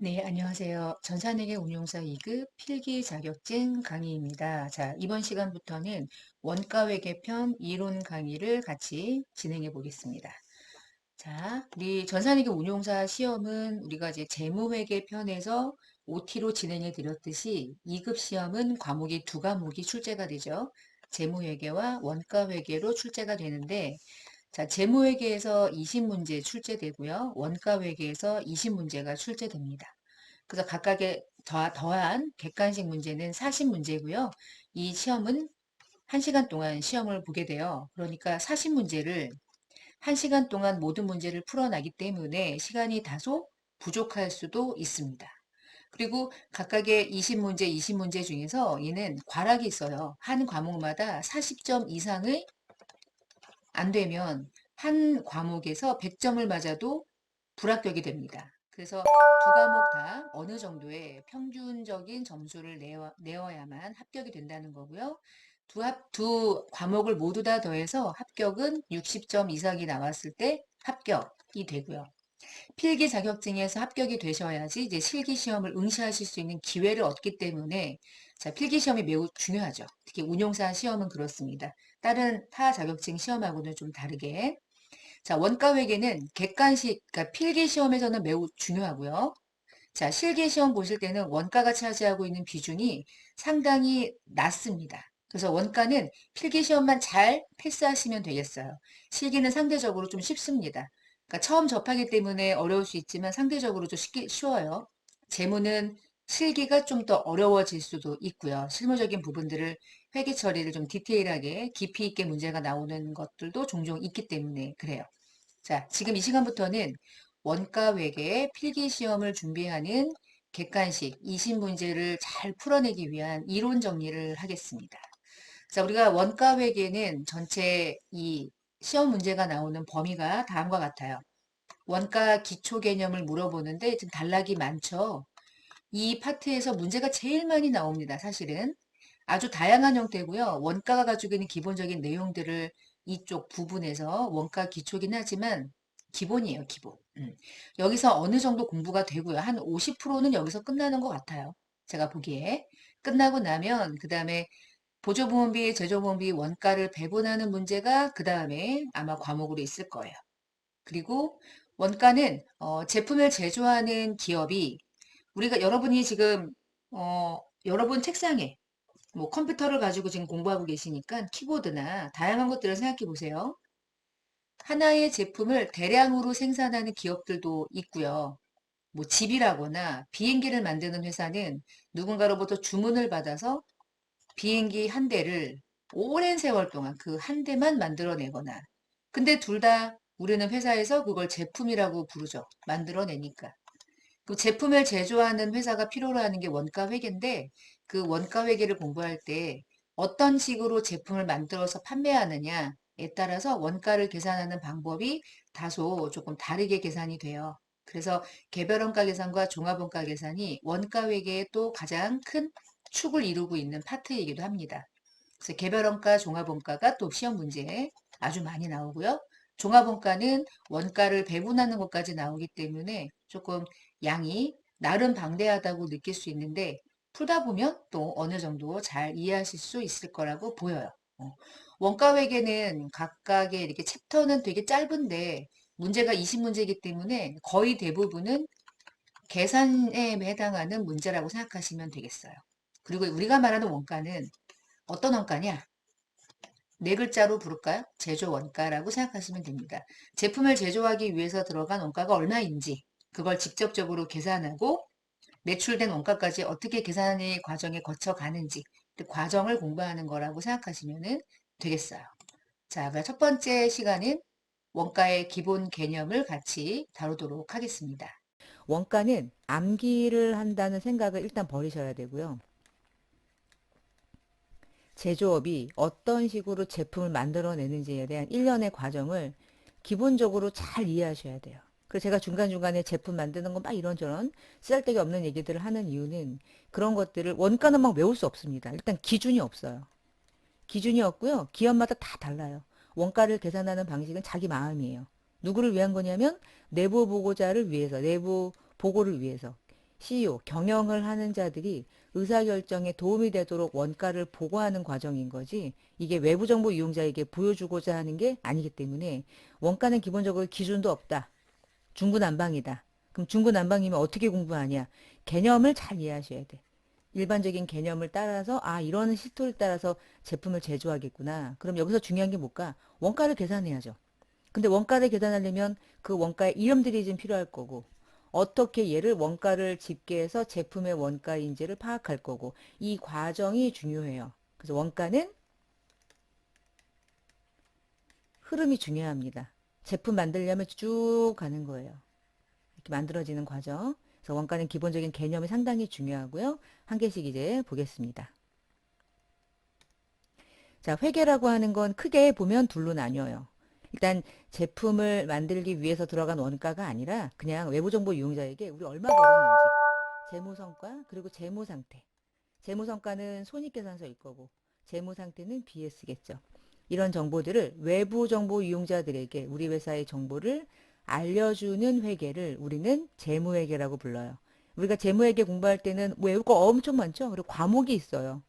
네, 안녕하세요. 전산회계 운용사 2급 필기 자격증 강의입니다. 자, 이번 시간부터는 원가회계편 이론 강의를 같이 진행해 보겠습니다. 자, 우리 전산회계 운용사 시험은 우리가 이제 재무회계 편에서 OT로 진행해 드렸듯이 2급 시험은 과목이 두 과목이 출제가 되죠. 재무회계와 원가회계로 출제가 되는데, 자, 재무회계에서 20문제 출제되고요. 원가회계에서 20문제가 출제됩니다. 그래서 각각의 더한 객관식 문제는 40문제고요. 이 시험은 1시간 동안 시험을 보게 돼요. 그러니까 40문제를 1시간 동안 모든 문제를 풀어나기 때문에 시간이 다소 부족할 수도 있습니다. 그리고 각각의 20문제, 20문제 중에서 얘는 과락이 있어요. 한 과목마다 40점 이상의 안 되면 한 과목에서 100점을 맞아도 불합격이 됩니다. 그래서 두 과목 다 어느 정도의 평균적인 점수를 내어야만 합격이 된다는 거고요. 두 과목을 모두 다 더해서 합격은 60점 이상이 나왔을 때 합격이 되고요. 필기 자격증에서 합격이 되셔야지 이제 실기 시험을 응시하실 수 있는 기회를 얻기 때문에 자, 필기 시험이 매우 중요하죠. 특히 운용사 시험은 그렇습니다. 다른 타 자격증 시험하고는 좀 다르게. 자, 원가 회계는 객관식, 그러니까 필기 시험에서는 매우 중요하고요. 자, 실기 시험 보실 때는 원가가 차지하고 있는 비중이 상당히 낮습니다. 그래서 원가는 필기 시험만 잘 패스하시면 되겠어요. 실기는 상대적으로 좀 쉽습니다. 그러니까 처음 접하기 때문에 어려울 수 있지만 상대적으로 좀 쉬워요. 재무는 실기가 좀 더 어려워질 수도 있고요. 실무적인 부분들을 회계 처리를 좀 디테일하게 깊이 있게 문제가 나오는 것들도 종종 있기 때문에 그래요. 자, 지금 이 시간부터는 원가 회계 필기 시험을 준비하는 객관식 20문제를 잘 풀어내기 위한 이론 정리를 하겠습니다. 자, 우리가 원가 회계는 전체 이 시험 문제가 나오는 범위가 다음과 같아요. 원가 기초 개념을 물어보는데 좀 단락이 많죠. 이 파트에서 문제가 제일 많이 나옵니다. 사실은 아주 다양한 형태고요. 원가가 가지고 있는 기본적인 내용들을 이쪽 부분에서 원가 기초긴 하지만 기본이에요, 기본. 여기서 어느 정도 공부가 되고요. 한 50%는 여기서 끝나는 것 같아요. 제가 보기에. 끝나고 나면 그 다음에 보조보험비, 제조보험비 원가를 배분하는 문제가 그 다음에 아마 과목으로 있을 거예요. 그리고 원가는 제품을 제조하는 기업이 우리가 여러분이 지금 여러분 책상에 뭐 컴퓨터를 가지고 지금 공부하고 계시니까 키보드나 다양한 것들을 생각해 보세요. 하나의 제품을 대량으로 생산하는 기업들도 있고요. 뭐 집이라거나 비행기를 만드는 회사는 누군가로부터 주문을 받아서 비행기 한 대를 오랜 세월 동안 그 한 대만 만들어내거나. 근데 둘 다 우리는 회사에서 그걸 제품이라고 부르죠. 만들어내니까. 그 제품을 제조하는 회사가 필요로 하는 게 원가 회계인데 그 원가 회계를 공부할 때 어떤 식으로 제품을 만들어서 판매하느냐에 따라서 원가를 계산하는 방법이 다소 조금 다르게 계산이 돼요. 그래서 개별원가 계산과 종합원가 계산이 원가 회계의 또 가장 큰 축을 이루고 있는 파트이기도 합니다. 그래서 개별원가, 종합원가가 또 시험 문제에 아주 많이 나오고요. 종합원가는 원가를 배분하는 것까지 나오기 때문에 조금 양이 나름 방대하다고 느낄 수 있는데 풀다 보면 또 어느 정도 잘 이해하실 수 있을 거라고 보여요. 어, 원가 회계는 각각의 이렇게 챕터는 되게 짧은데 문제가 20문제이기 때문에 거의 대부분은 계산에 해당하는 문제라고 생각하시면 되겠어요. 그리고 우리가 말하는 원가는 어떤 원가냐? 네 글자로 부를까요? 제조 원가라고 생각하시면 됩니다. 제품을 제조하기 위해서 들어간 원가가 얼마인지 그걸 직접적으로 계산하고 매출된 원가까지 어떻게 계산의 과정에 거쳐 가는지 그 과정을 공부하는 거라고 생각하시면 되겠어요. 자, 그럼 첫 번째 시간은 원가의 기본 개념을 같이 다루도록 하겠습니다. 원가는 암기를 한다는 생각을 일단 버리셔야 되고요. 제조업이 어떤 식으로 제품을 만들어내는지에 대한 일련의 과정을 기본적으로 잘 이해하셔야 돼요. 그래서 제가 중간중간에 제품 만드는 거 막 이런저런 쓰잘데기 없는 얘기들을 하는 이유는 그런 것들을 원가는 막 외울 수 없습니다. 일단 기준이 없어요. 기준이 없고요. 기업마다 다 달라요. 원가를 계산하는 방식은 자기 마음이에요. 누구를 위한 거냐면 내부 보고자를 위해서, 내부 보고를 위해서. CEO, 경영을 하는 자들이 의사결정에 도움이 되도록 원가를 보고하는 과정인 거지 이게 외부 정보 이용자에게 보여주고자 하는 게 아니기 때문에 원가는 기본적으로 기준도 없다. 중구난방이다. 그럼 중구난방이면 어떻게 공부하냐? 개념을 잘 이해하셔야 돼. 일반적인 개념을 따라서 아 이런 시토를 따라서 제품을 제조하겠구나. 그럼 여기서 중요한 게 뭘까? 원가를 계산해야죠. 근데 원가를 계산하려면 그 원가의 이름들이 좀 필요할 거고 어떻게 얘를 원가를 집계해서 제품의 원가인지를 파악할 거고 이 과정이 중요해요. 그래서 원가는 흐름이 중요합니다. 제품 만들려면 쭉 가는 거예요. 이렇게 만들어지는 과정. 그래서 원가는 기본적인 개념이 상당히 중요하고요. 한 개씩 이제 보겠습니다. 자, 회계라고 하는 건 크게 보면 둘로 나뉘어요. 일단 제품을 만들기 위해서 들어간 원가가 아니라 그냥 외부 정보 이용자에게 우리 얼마 벌었는지 재무 성과 그리고 재무 상태. 재무 성과는 손익계산서일 거고 재무 상태는 BS겠죠. 이런 정보들을 외부 정보 이용자들에게 우리 회사의 정보를 알려주는 회계를 우리는 재무회계라고 불러요. 우리가 재무회계 공부할 때는 외울 거 엄청 많죠. 그리고 과목이 있어요.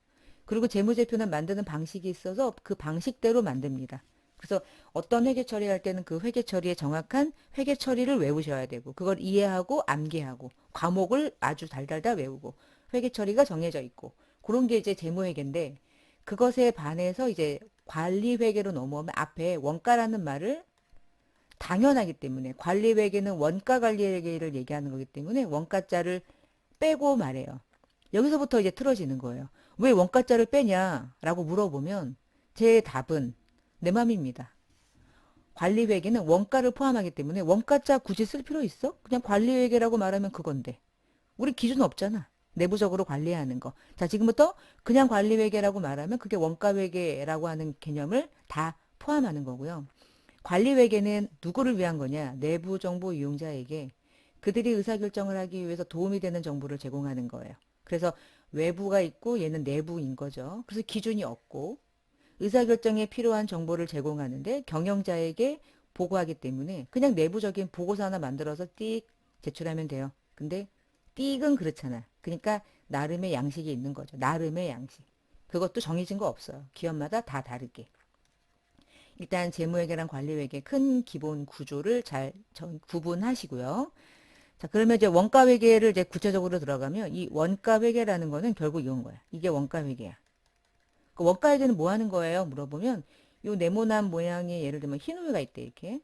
그리고 재무제표는 만드는 방식이 있어서 그 방식대로 만듭니다. 그래서 어떤 회계 처리할 때는 그 회계 처리의 정확한 회계 처리를 외우셔야 되고 그걸 이해하고 암기하고 과목을 아주 달달달 외우고 회계 처리가 정해져 있고 그런 게 이제 재무회계인데 그것에 반해서 이제 관리회계로 넘어오면 앞에 원가라는 말을 당연하기 때문에 관리회계는 원가관리회계를 얘기하는 거기 때문에 원가자를 빼고 말해요. 여기서부터 이제 틀어지는 거예요. 왜 원가자를 빼냐라고 물어보면 제 답은 내 맘입니다. 관리회계는 원가를 포함하기 때문에 원가자 굳이 쓸 필요 있어? 그냥 관리회계라고 말하면 그건데. 우리 기준 없잖아. 내부적으로 관리하는 거. 자, 지금부터 그냥 관리회계라고 말하면 그게 원가회계라고 하는 개념을 다 포함하는 거고요. 관리회계는 누구를 위한 거냐? 내부 정보 이용자에게 그들이 의사결정을 하기 위해서 도움이 되는 정보를 제공하는 거예요. 그래서 외부가 있고 얘는 내부인 거죠. 그래서 기준이 없고 의사결정에 필요한 정보를 제공하는데 경영자에게 보고하기 때문에 그냥 내부적인 보고서 하나 만들어서 띡 제출하면 돼요. 근데 띡은 그렇잖아. 그러니까 나름의 양식이 있는 거죠. 나름의 양식. 그것도 정해진 거 없어요. 기업마다 다 다르게. 일단 재무회계랑 관리회계 큰 기본 구조를 잘 구분하시고요. 자, 그러면 이제 원가회계를 이제 구체적으로 들어가면 이 원가회계라는 거는 결국 이건 거야. 이게 원가회계야. 그 원가회계는 뭐 하는 거예요? 물어보면 요 네모난 모양의 예를 들면 흰우유가 있대 이렇게.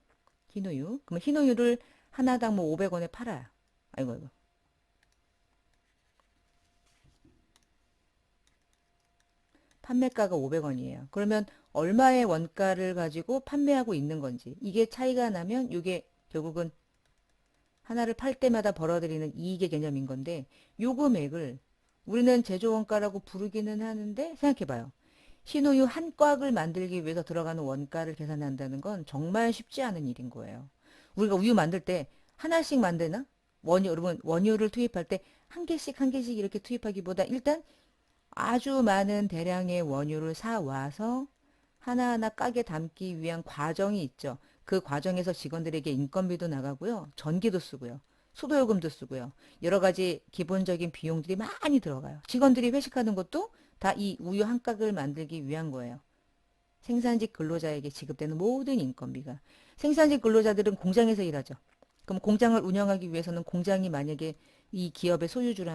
흰우유. 그러면 흰우유를 하나당 뭐 500원에 팔아요. 아이고 아이고. 판매가가 500원이에요. 그러면 얼마의 원가를 가지고 판매하고 있는 건지 이게 차이가 나면 이게 결국은 하나를 팔 때마다 벌어들이는 이익의 개념인 건데 요 금액을 우리는 제조원가라고 부르기는 하는데 생각해봐요. 흰우유 한 꽉을 만들기 위해서 들어가는 원가를 계산한다는 건 정말 쉽지 않은 일인 거예요. 우리가 우유 만들 때 하나씩 만드나? 원유, 여러분 원유를 투입할 때 한 개씩 한 개씩 이렇게 투입하기보다 일단 아주 많은 대량의 원유를 사 와서 하나하나 가게 담기 위한 과정이 있죠. 그 과정에서 직원들에게 인건비도 나가고요. 전기도 쓰고요. 수도요금도 쓰고요. 여러 가지 기본적인 비용들이 많이 들어가요. 직원들이 회식하는 것도 다 이 우유 한 깍을 만들기 위한 거예요. 생산직 근로자에게 지급되는 모든 인건비가. 생산직 근로자들은 공장에서 일하죠. 그럼 공장을 운영하기 위해서는 공장이 만약에 이 기업의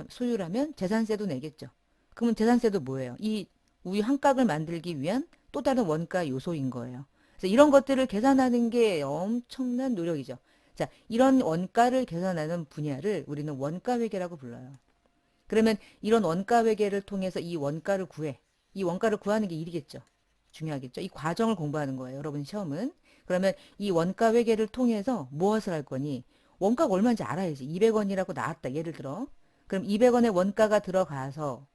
소유라면 재산세도 내겠죠. 그러면 재산세도 뭐예요? 이 우유 한 깍을 만들기 위한 또 다른 원가 요소인 거예요. 그래서 이런 것들을 계산하는 게 엄청난 노력이죠. 자, 이런 원가를 계산하는 분야를 우리는 원가회계라고 불러요. 그러면 이런 원가회계를 통해서 이 원가를 구해. 이 원가를 구하는 게 일이겠죠. 중요하겠죠. 이 과정을 공부하는 거예요. 여러분 시험은. 그러면 이 원가회계를 통해서 무엇을 할 거니? 원가가 얼마인지 알아야지. 200원이라고 나왔다. 예를 들어. 그럼 200원의 원가가 들어가서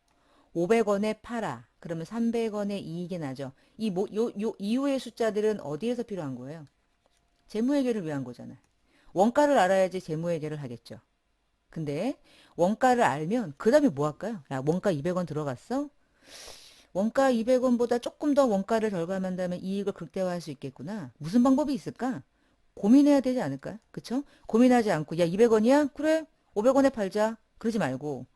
500원에 팔아. 그러면 300원의 이익이 나죠. 요 이후의 숫자들은 어디에서 필요한 거예요? 재무회계를 위한 거잖아요. 원가를 알아야지 재무회계를 하겠죠. 근데 원가를 알면 그 다음에 뭐 할까요? 야, 원가 200원 들어갔어? 원가 200원보다 조금 더 원가를 절감한다면 이익을 극대화할 수 있겠구나. 무슨 방법이 있을까? 고민해야 되지 않을까요? 그쵸? 고민하지 않고 야 200원이야? 그래 500원에 팔자. 그러지 말고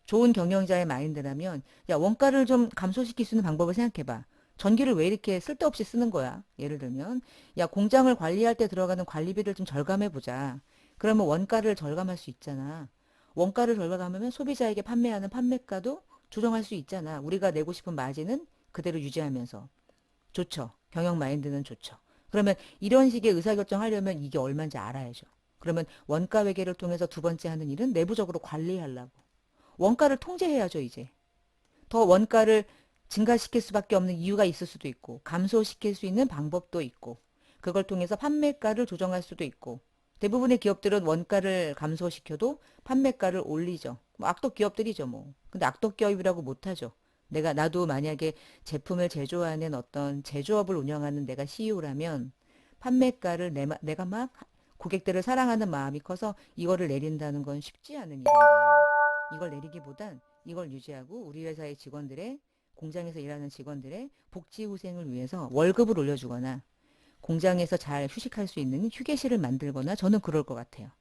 좋은 경영자의 마인드라면 야, 원가를 좀 감소시킬 수 있는 방법을 생각해봐. 전기를 왜 이렇게 쓸데없이 쓰는 거야? 예를 들면 야, 공장을 관리할 때 들어가는 관리비를 좀 절감해보자. 그러면 원가를 절감할 수 있잖아. 원가를 절감하면 소비자에게 판매하는 판매가도 조정할 수 있잖아. 우리가 내고 싶은 마진은 그대로 유지하면서. 좋죠. 경영 마인드는 좋죠. 그러면 이런 식의 의사결정하려면 이게 얼마인지 알아야죠. 그러면 원가 회계를 통해서 두 번째 하는 일은 내부적으로 관리하려고. 원가를 통제해야죠, 이제. 더 원가를 증가시킬 수밖에 없는 이유가 있을 수도 있고, 감소시킬 수 있는 방법도 있고, 그걸 통해서 판매가를 조정할 수도 있고, 대부분의 기업들은 원가를 감소시켜도 판매가를 올리죠. 뭐 악덕 기업들이죠, 뭐. 근데 악덕 기업이라고 못하죠. 나도 만약에 제품을 제조하는 어떤 제조업을 운영하는 내가 CEO라면 판매가를 내가 막 고객들을 사랑하는 마음이 커서 이거를 내린다는 건 쉽지 않은 일인 거예요. 이걸 내리기보단 이걸 유지하고 우리 회사의 직원들의 공장에서 일하는 직원들의 복지 후생을 위해서 월급을 올려주거나 공장에서 잘 휴식할 수 있는 휴게실을 만들거나 저는 그럴 것 같아요.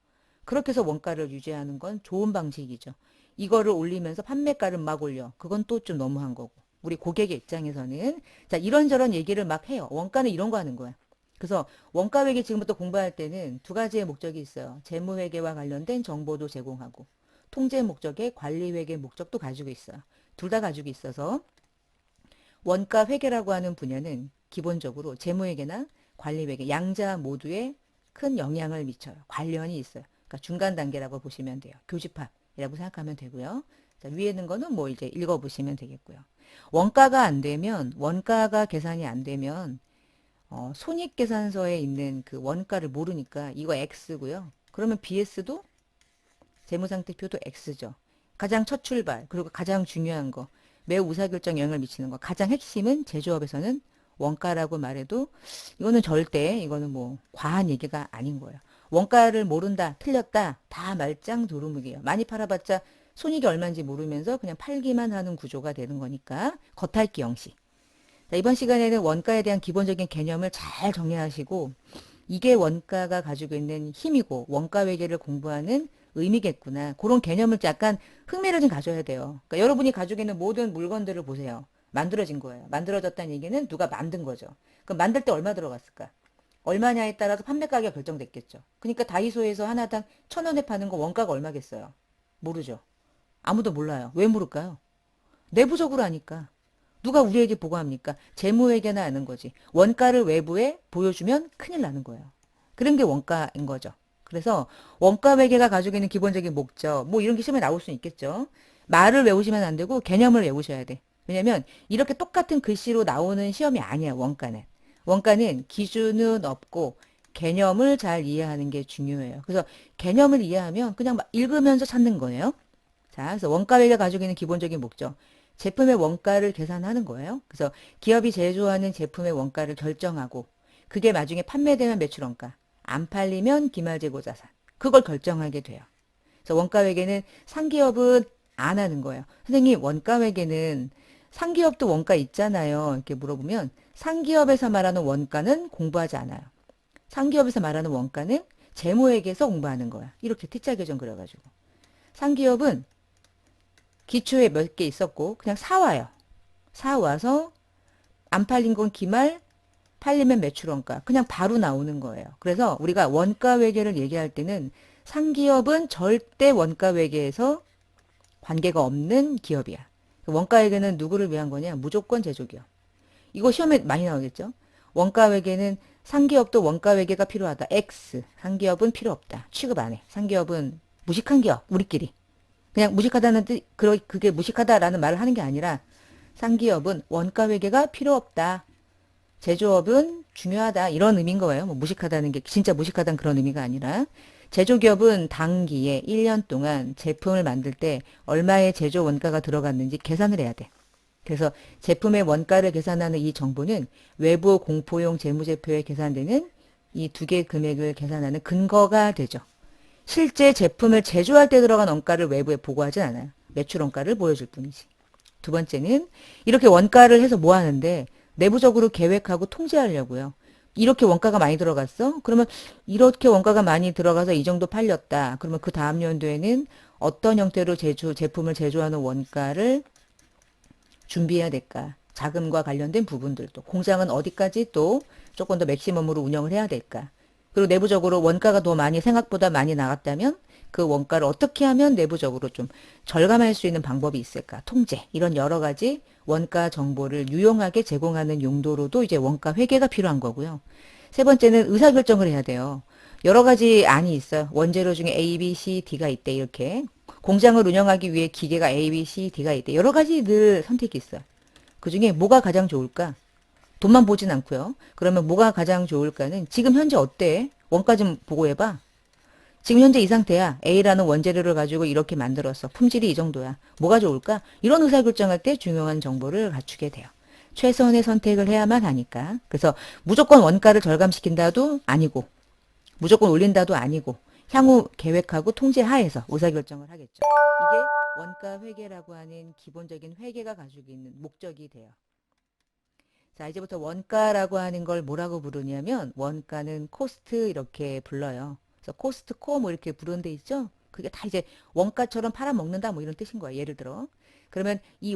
그렇게 해서 원가를 유지하는 건 좋은 방식이죠. 이거를 올리면서 판매가를 막 올려. 그건 또 좀 너무한 거고. 우리 고객의 입장에서는 자 이런저런 얘기를 막 해요. 원가는 이런 거 하는 거야. 그래서 원가 회계 지금부터 공부할 때는 두 가지의 목적이 있어요. 재무 회계와 관련된 정보도 제공하고 통제 목적의 관리 회계 목적도 가지고 있어요. 둘 다 가지고 있어서 원가 회계라고 하는 분야는 기본적으로 재무 회계나 관리 회계 양자 모두에 큰 영향을 미쳐요. 관련이 있어요. 그러니까 중간 단계라고 보시면 돼요. 교집합이라고 생각하면 되고요. 자, 위에 있는 거는 뭐 이제 읽어보시면 되겠고요. 원가가 안 되면 원가가 계산이 안 되면 손익계산서에 있는 그 원가를 모르니까 이거 X고요. 그러면 BS도 재무상태표도 X죠. 가장 첫 출발, 그리고 가장 중요한 거, 매우 의사결정 영향을 미치는 거, 가장 핵심은 제조업에서는 원가라고 말해도 이거는 절대 이거는 뭐 과한 얘기가 아닌 거예요. 원가를 모른다, 틀렸다, 다 말짱 도루묵이에요. 많이 팔아봤자 손익이 얼마인지 모르면서 그냥 팔기만 하는 구조가 되는 거니까 겉핥기 형식. 자, 이번 시간에는 원가에 대한 기본적인 개념을 잘 정리하시고 이게 원가가 가지고 있는 힘이고 원가 회계를 공부하는 의미겠구나. 그런 개념을 약간 흥미를 좀 가져야 돼요. 그러니까 여러분이 가지고 있는 모든 물건들을 보세요. 만들어진 거예요. 만들어졌다는 얘기는 누가 만든 거죠. 그럼 만들 때 얼마 들어갔을까? 얼마냐에 따라서 판매 가격이 결정됐겠죠. 그러니까 다이소에서 하나당 1,000원에 파는 거 원가가 얼마겠어요? 모르죠. 아무도 몰라요. 왜 모를까요? 내부적으로 하니까. 누가 우리에게 보고합니까? 재무회계나 하는 거지. 원가를 외부에 보여주면 큰일 나는 거예요. 그런 게 원가인 거죠. 그래서 원가 회계가 가지고 있는 기본적인 목적, 뭐 이런 게 시험에 나올 수는 있겠죠. 말을 외우시면 안 되고 개념을 외우셔야 돼. 왜냐면 이렇게 똑같은 글씨로 나오는 시험이 아니야, 원가는. 원가는 기준은 없고 개념을 잘 이해하는 게 중요해요. 그래서 개념을 이해하면 그냥 막 읽으면서 찾는 거예요. 자, 그래서 원가회가 가지고 있는 기본적인 목적. 제품의 원가를 계산하는 거예요. 그래서 기업이 제조하는 제품의 원가를 결정하고 그게 나중에 판매되면 매출원가, 안 팔리면 기말재고자산. 그걸 결정하게 돼요. 그래서 원가회계는 상기업은 안 하는 거예요. 선생님, 원가회계는 상기업도 원가 있잖아요. 이렇게 물어보면 상기업에서 말하는 원가는 공부하지 않아요. 상기업에서 말하는 원가는 재무회계에서 공부하는 거야. 이렇게 T자 교정 그려가지고. 상기업은 기초에 몇 개 있었고 그냥 사와요. 사와서 안 팔린 건 기말, 팔리면 매출원가. 그냥 바로 나오는 거예요. 그래서 우리가 원가 회계를 얘기할 때는 상기업은 절대 원가 회계에서 관계가 없는 기업이야. 원가 회계는 누구를 위한 거냐? 무조건 제조기업. 이거 시험에 많이 나오겠죠? 원가 회계는 상기업도 원가 회계가 필요하다. X. 상기업은 필요 없다. 취급 안 해. 상기업은 무식한 기업. 우리끼리. 그냥 무식하다는 뜻, 그게 무식하다라는 말을 하는 게 아니라 상기업은 원가 회계가 필요 없다. 제조업은 중요하다. 이런 의미인 거예요. 뭐 무식하다는 게 진짜 무식하다는 그런 의미가 아니라 제조기업은 단기에 1년 동안 제품을 만들 때 얼마의 제조 원가가 들어갔는지 계산을 해야 돼. 그래서 제품의 원가를 계산하는 이 정보는 외부 공포용 재무제표에 계산되는 이 두 개의 금액을 계산하는 근거가 되죠. 실제 제품을 제조할 때 들어간 원가를 외부에 보고하진 않아요. 매출 원가를 보여줄 뿐이지. 두 번째는 이렇게 원가를 해서 뭐 하는데 내부적으로 계획하고 통제하려고요. 이렇게 원가가 많이 들어갔어? 그러면 이렇게 원가가 많이 들어가서 이 정도 팔렸다. 그러면 그 다음 연도에는 어떤 형태로 제품을 제조하는 원가를 준비해야 될까? 자금과 관련된 부분들도. 공장은 어디까지 또 조금 더 맥시멈으로 운영을 해야 될까? 그리고 내부적으로 원가가 더 많이 생각보다 많이 나갔다면 그 원가를 어떻게 하면 내부적으로 좀 절감할 수 있는 방법이 있을까? 통제. 이런 여러 가지 원가 정보를 유용하게 제공하는 용도로도 이제 원가 회계가 필요한 거고요. 세 번째는 의사결정을 해야 돼요. 여러 가지 안이 있어요. 원재료 중에 A, B, C, D가 있대. 이렇게. 공장을 운영하기 위해 기계가 A, B, C, D가 있대. 여러 가지 늘 선택이 있어요. 그 중에 뭐가 가장 좋을까? 돈만 보진 않고요. 그러면 뭐가 가장 좋을까는 지금 현재 어때? 원가 좀 보고 해봐. 지금 현재 이 상태야. A라는 원재료를 가지고 이렇게 만들었어. 품질이 이 정도야. 뭐가 좋을까? 이런 의사결정할 때 중요한 정보를 갖추게 돼요. 최선의 선택을 해야만 하니까. 그래서 무조건 원가를 절감시킨다도 아니고 무조건 올린다도 아니고 향후 계획하고 통제 하에서 의사결정을 하겠죠. 이게 원가 회계라고 하는 기본적인 회계가 가지고 있는 목적이 돼요. 자, 이제부터 원가라고 하는 걸 뭐라고 부르냐면 원가는 코스트 이렇게 불러요. 그래서 코스트 코 뭐 이렇게 부르는 데 있죠? 그게 다 이제 원가처럼 팔아먹는다 뭐 이런 뜻인 거야. 예를 들어. 그러면 이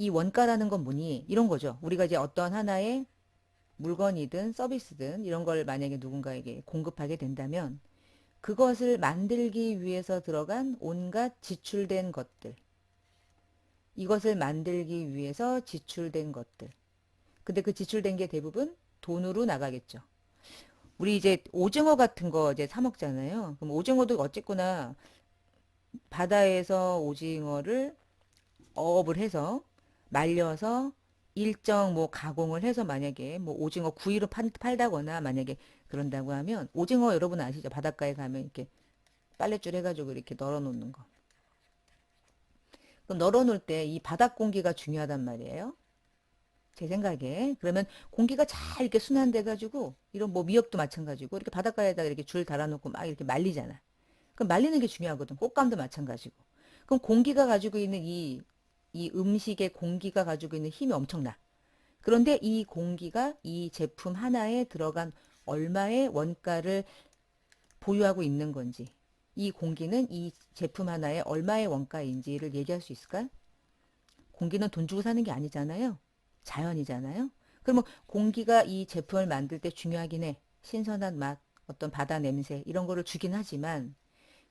원가라는 건 뭐니? 이런 거죠. 우리가 이제 어떤 하나의 물건이든 서비스든 이런 걸 만약에 누군가에게 공급하게 된다면 그것을 만들기 위해서 들어간 온갖 지출된 것들. 이것을 만들기 위해서 지출된 것들. 근데 그 지출된 게 대부분 돈으로 나가겠죠. 우리 이제 오징어 같은 거 이제 사 먹잖아요. 그럼 오징어도 어쨌거나 바다에서 오징어를 어업을 해서 말려서 일정 뭐 가공을 해서 만약에 뭐 오징어 구이로 팔다거나 만약에 그런다고 하면 오징어 여러분 아시죠? 바닷가에 가면 이렇게 빨랫줄 해가지고 이렇게 널어 놓는 거. 그럼 널어 놓을 때 이 바닥 공기가 중요하단 말이에요. 제 생각에. 그러면 공기가 잘 이렇게 순환돼 가지고 이런 뭐 미역도 마찬가지고 이렇게 바닷가에다가 이렇게 줄 달아놓고 막 이렇게 말리잖아. 그럼 말리는 게 중요하거든. 꽃감도 마찬가지고. 그럼 공기가 가지고 있는 이 음식의 공기가 가지고 있는 힘이 엄청나. 그런데 이 공기가 이 제품 하나에 들어간 얼마의 원가를 보유하고 있는 건지, 이 공기는 이 제품 하나에 얼마의 원가인지를 얘기할 수 있을까요? 공기는 돈 주고 사는 게 아니잖아요. 자연이잖아요. 그러면 공기가 이 제품을 만들 때 중요하긴 해. 신선한 맛, 어떤 바다 냄새 이런 거를 주긴 하지만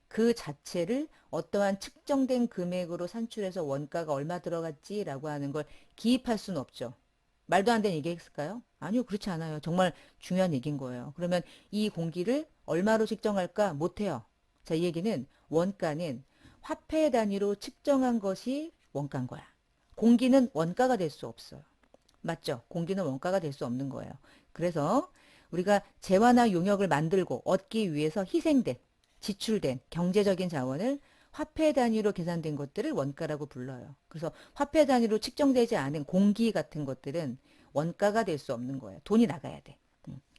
그 자체를 어떠한 측정된 금액으로 산출해서 원가가 얼마 들어갔지라고 하는 걸 기입할 수는 없죠. 말도 안 되는 얘기했을까요? 아니요, 그렇지 않아요. 정말 중요한 얘기인 거예요. 그러면 이 공기를 얼마로 측정할까? 못해요. 자, 이 얘기는 원가는 화폐 단위로 측정한 것이 원가인 거야. 공기는 원가가 될 수 없어요. 맞죠? 공기는 원가가 될 수 없는 거예요. 그래서 우리가 재화나 용역을 만들고 얻기 위해서 희생된, 지출된 경제적인 자원을 화폐 단위로 계산된 것들을 원가라고 불러요. 그래서 화폐 단위로 측정되지 않은 공기 같은 것들은 원가가 될 수 없는 거예요. 돈이 나가야 돼.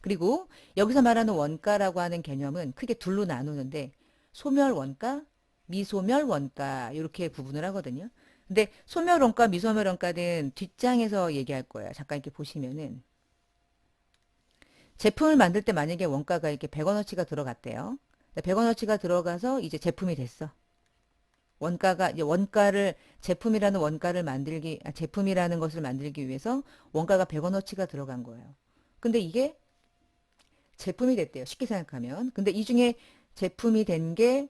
그리고 여기서 말하는 원가라고 하는 개념은 크게 둘로 나누는데 소멸 원가, 미소멸 원가 이렇게 구분을 하거든요. 근데 소멸 원가, 미소멸 원가는 뒷장에서 얘기할 거예요. 잠깐 이렇게 보시면은 제품을 만들 때 만약에 원가가 이렇게 100원어치가 들어갔대요. 100원어치가 들어가서 이제 제품이 됐어. 원가가 이제 원가를 제품이라는 원가를 만들기 제품이라는 것을 만들기 위해서 원가가 100원어치가 들어간 거예요. 근데 이게 제품이 됐대요. 쉽게 생각하면. 근데 이 중에 제품이 된 게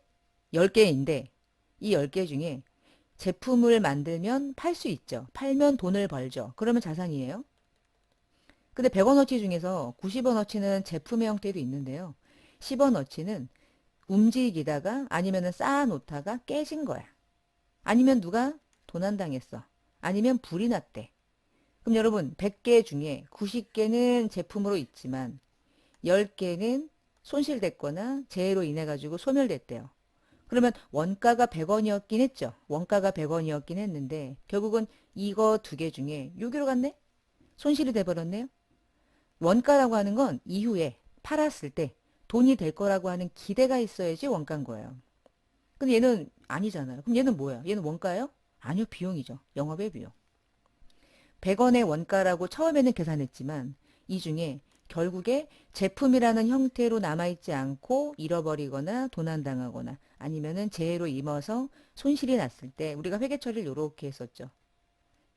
10개인데 이 10개 중에 제품을 만들면 팔 수 있죠. 팔면 돈을 벌죠. 그러면 자산이에요. 근데 100원어치 중에서 90원어치는 제품의 형태도 있는데요. 10원어치는 움직이다가 아니면 쌓아놓다가 깨진 거야. 아니면 누가 도난당했어. 아니면 불이 났대. 그럼 여러분 100개 중에 90개는 제품으로 있지만 10개는 손실됐거나 재해로 인해 가지고 소멸됐대요. 그러면 원가가 100원이었긴 했죠. 원가가 100원이었긴 했는데 결국은 이거 두 개 중에 6위로 갔네? 손실이 돼버렸네요. 원가라고 하는 건 이후에 팔았을 때 돈이 될 거라고 하는 기대가 있어야지 원가인 거예요. 근데 얘는 아니잖아요. 그럼 얘는 뭐야? 얘는 원가예요? 아니요, 비용이죠. 영업의 비용. 100원의 원가라고 처음에는 계산했지만 이 중에 결국에 제품이라는 형태로 남아있지 않고 잃어버리거나 도난당하거나 아니면은 재해로 임어서 손실이 났을 때 우리가 회계 처리를 이렇게 했었죠.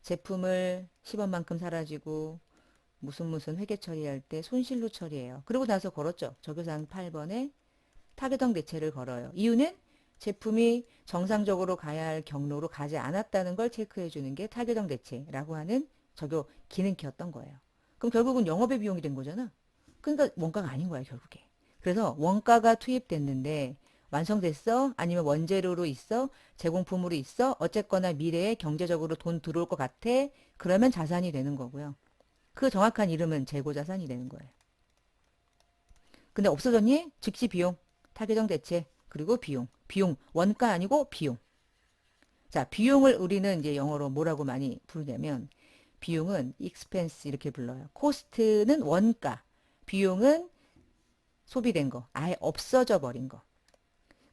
제품을 10원만큼 사라지고 무슨 회계 처리할 때 손실로 처리해요. 그러고 나서 걸었죠. 적요사항 8번에 타겟형 대체를 걸어요. 이유는 제품이 정상적으로 가야 할 경로로 가지 않았다는 걸 체크해 주는 게 타겟형 대체라고 하는 적요 기능키였던 거예요. 그럼 결국은 영업의 비용이 된 거잖아. 그러니까 원가가 아닌 거야, 결국에. 그래서 원가가 투입됐는데 완성됐어? 아니면 원재료로 있어? 제공품으로 있어? 어쨌거나 미래에 경제적으로 돈 들어올 것 같아? 그러면 자산이 되는 거고요. 그 정확한 이름은 재고자산이 되는 거예요. 근데 없어졌니? 즉시 비용, 타겟형 대체, 그리고 비용. 비용, 원가 아니고 비용. 자, 비용을 우리는 이제 영어로 뭐라고 많이 부르냐면 비용은 expense 이렇게 불러요. 코스트는 원가, 비용은 소비된 거, 아예 없어져 버린 거.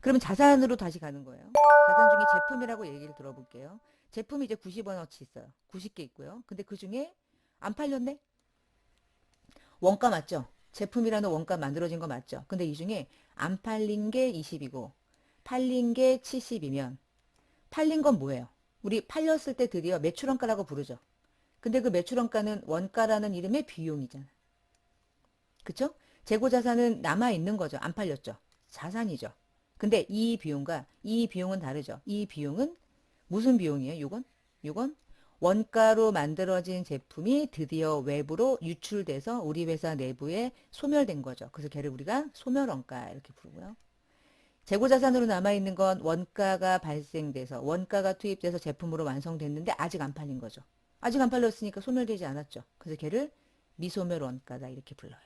그러면 자산으로 다시 가는 거예요. 자산 중에 제품이라고 얘기를 들어볼게요. 제품이 이제 90원어치 있어요. 90개 있고요. 근데 그 중에 안 팔렸네? 원가 맞죠? 제품이라는 원가 만들어진 거 맞죠? 근데 이 중에 안 팔린 게 20이고 팔린 게 70이면 팔린 건 뭐예요? 우리 팔렸을 때 드디어 매출원가라고 부르죠. 근데 그 매출원가는 원가라는 이름의 비용이잖아. 그쵸? 재고자산은 남아있는 거죠. 안 팔렸죠. 자산이죠. 근데 이 비용과 이 비용은 다르죠. 이 비용은 무슨 비용이에요? 이건 원가로 만들어진 제품이 드디어 외부로 유출돼서 우리 회사 내부에 소멸된 거죠. 그래서 걔를 우리가 소멸원가 이렇게 부르고요. 재고자산으로 남아있는 건 원가가 발생돼서 원가가 투입돼서 제품으로 완성됐는데 아직 안 팔린 거죠. 아직 안 팔렸으니까 소멸되지 않았죠. 그래서 걔를 미소멸 원가다 이렇게 불러요.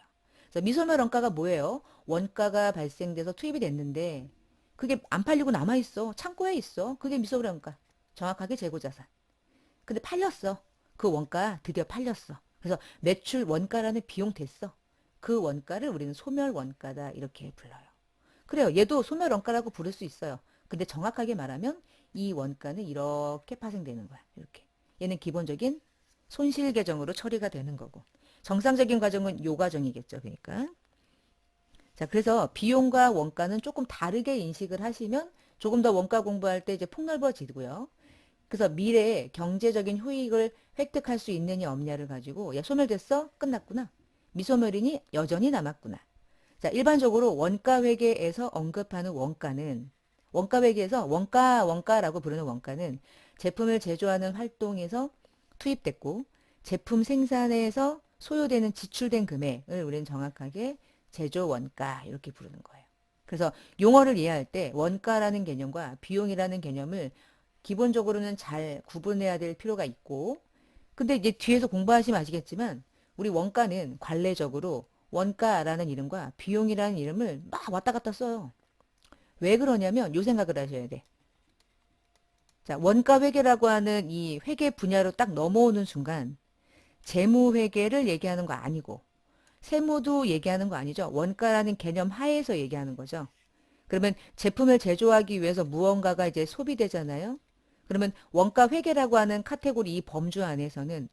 그래서 미소멸 원가가 뭐예요? 원가가 발생돼서 투입이 됐는데 그게 안 팔리고 남아있어. 창고에 있어. 그게 미소멸 원가. 정확하게 재고자산. 근데 팔렸어. 그 원가 드디어 팔렸어. 그래서 매출 원가라는 비용 됐어. 그 원가를 우리는 소멸 원가다 이렇게 불러요. 그래요. 얘도 소멸 원가라고 부를 수 있어요. 근데 정확하게 말하면 이 원가는 이렇게 파생되는 거야. 이렇게. 얘는 기본적인 손실 계정으로 처리가 되는 거고. 정상적인 과정은 요 과정이겠죠. 그러니까. 자, 그래서 비용과 원가는 조금 다르게 인식을 하시면 조금 더 원가 공부할 때 이제 폭넓어지고요. 그래서 미래에 경제적인 효익을 획득할 수 있느냐 없냐를 가지고 야, 소멸됐어? 끝났구나. 미소멸이니 여전히 남았구나. 자, 일반적으로 원가 회계에서 언급하는 원가는 원가 회계에서 원가라고 부르는 원가는 제품을 제조하는 활동에서 투입됐고 제품 생산에서 소요되는 지출된 금액을 우리는 정확하게 제조 원가 이렇게 부르는 거예요. 그래서 용어를 이해할 때 원가라는 개념과 비용이라는 개념을 기본적으로는 잘 구분해야 될 필요가 있고 근데 이제 뒤에서 공부하시면 아시겠지만 우리 원가는 관례적으로 원가라는 이름과 비용이라는 이름을 막 왔다 갔다 써요. 왜 그러냐면 요 생각을 하셔야 돼. 자, 원가 회계라고 하는 이 회계 분야로 딱 넘어오는 순간 재무 회계를 얘기하는 거 아니고 세무도 얘기하는 거 아니죠. 원가라는 개념 하에서 얘기하는 거죠. 그러면 제품을 제조하기 위해서 무언가가 이제 소비되잖아요. 그러면 원가 회계라고 하는 카테고리 이 범주 안에서는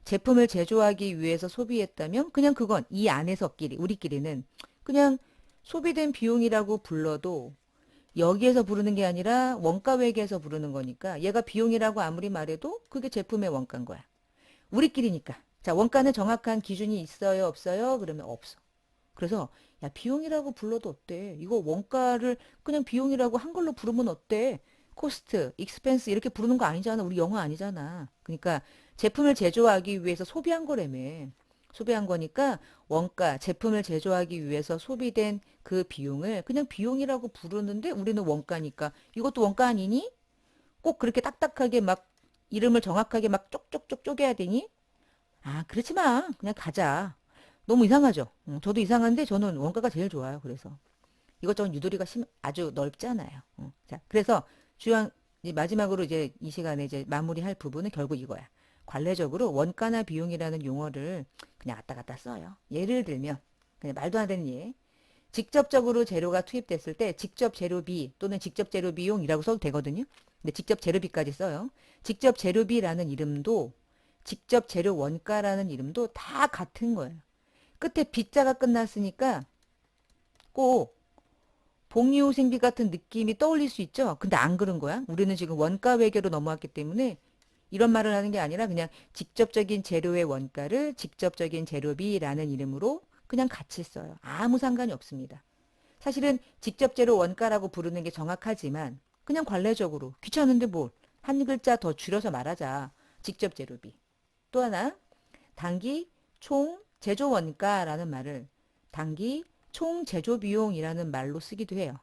제품을 제조하기 위해서 소비했다면 그냥 그건 이 안에서끼리 우리끼리는 그냥 소비된 비용이라고 불러도 여기에서 부르는 게 아니라 원가 회계에서 부르는 거니까 얘가 비용이라고 아무리 말해도 그게 제품의 원가인 거야. 우리끼리니까. 자, 원가는 정확한 기준이 있어요, 없어요? 그러면 없어. 그래서 야, 비용이라고 불러도 어때? 이거 원가를 그냥 비용이라고 한글로 부르면 어때? 코스트, 익스펜스 이렇게 부르는 거 아니잖아. 우리 영어 아니잖아. 그러니까 제품을 제조하기 위해서 소비한 거라며. 소비한 거니까 원가, 제품을 제조하기 위해서 소비된 그 비용을 그냥 비용이라고 부르는데 우리는 원가니까 이것도 원가 아니니? 꼭 그렇게 딱딱하게 막 이름을 정확하게 막 쪽쪽쪽 쪼개야 되니? 아, 그렇지 마. 그냥 가자. 너무 이상하죠? 저도 이상한데 저는 원가가 제일 좋아요. 그래서 이것저것 유도리가 아주 넓잖아요. 자, 그래서 주요 이제 마지막으로 이제 이 시간에 이제 마무리할 부분은 결국 이거야. 관례적으로 원가나 비용이라는 용어를 그냥 왔다 갔다 써요. 예를 들면 그냥 말도 안 되는 예. 직접적으로 재료가 투입됐을 때 직접 재료비 또는 직접 재료 비용이라고 써도 되거든요. 근데 직접 재료비까지 써요. 직접 재료비라는 이름도 직접 재료 원가라는 이름도 다 같은 거예요. 끝에 B자가 끝났으니까 꼭 복리후생비 같은 느낌이 떠올릴 수 있죠. 근데 안 그런 거야. 우리는 지금 원가 회계로 넘어왔기 때문에 이런 말을 하는 게 아니라 그냥 직접적인 재료의 원가를 직접적인 재료비라는 이름으로 그냥 같이 써요. 아무 상관이 없습니다. 사실은 직접 재료 원가라고 부르는 게 정확하지만 그냥 관례적으로 귀찮은데 뭘 한 글자 더 줄여서 말하자. 직접 재료비. 또 하나 단기 총 제조 원가라는 말을 단기 총 제조 비용이라는 말로 쓰기도 해요.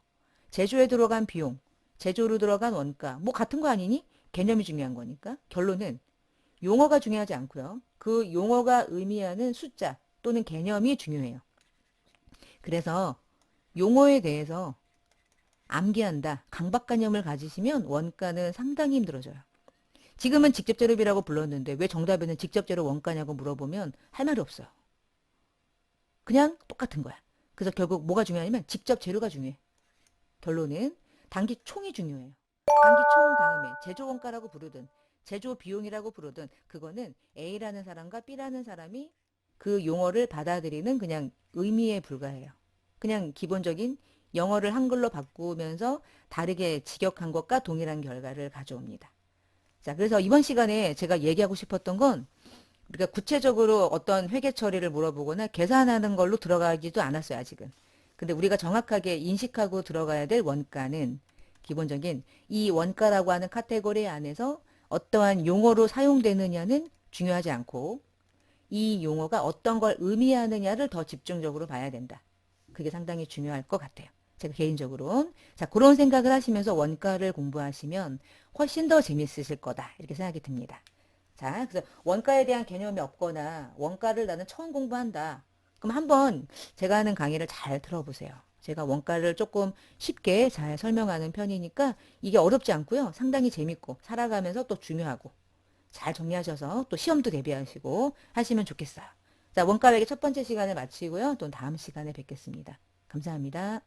제조에 들어간 비용, 제조로 들어간 원가, 뭐 같은 거 아니니? 개념이 중요한 거니까. 결론은 용어가 중요하지 않고요. 그 용어가 의미하는 숫자 또는 개념이 중요해요. 그래서 용어에 대해서 암기한다, 강박관념을 가지시면 원가는 상당히 힘들어져요. 지금은 직접재료비라고 불렀는데 왜 정답에는 직접재료 원가냐고 물어보면 할 말이 없어요. 그냥 똑같은 거야. 그래서 결국 뭐가 중요하냐면 직접 재료가 중요해. 결론은 단기 총이 중요해요. 단기 총 다음에 제조 원가라고 부르든 제조 비용이라고 부르든 그거는 A라는 사람과 B라는 사람이 그 용어를 받아들이는 그냥 의미에 불과해요. 그냥 기본적인 영어를 한글로 바꾸면서 다르게 직역한 것과 동일한 결과를 가져옵니다. 자, 그래서 이번 시간에 제가 얘기하고 싶었던 건 우리가 구체적으로 어떤 회계 처리를 물어보거나 계산하는 걸로 들어가기도 않았어요, 아직은. 근데 우리가 정확하게 인식하고 들어가야 될 원가는 기본적인 이 원가라고 하는 카테고리 안에서 어떠한 용어로 사용되느냐는 중요하지 않고 이 용어가 어떤 걸 의미하느냐를 더 집중적으로 봐야 된다. 그게 상당히 중요할 것 같아요. 제가 개인적으로. 자, 그런 생각을 하시면서 원가를 공부하시면 훨씬 더 재밌으실 거다. 이렇게 생각이 듭니다. 자, 그래서 원가에 대한 개념이 없거나 원가를 나는 처음 공부한다. 그럼 한번 제가 하는 강의를 잘 들어보세요. 제가 원가를 조금 쉽게 잘 설명하는 편이니까 이게 어렵지 않고요. 상당히 재밌고 살아가면서 또 중요하고 잘 정리하셔서 또 시험도 대비하시고 하시면 좋겠어요. 자, 원가 외계 첫 번째 시간을 마치고요. 또 다음 시간에 뵙겠습니다. 감사합니다.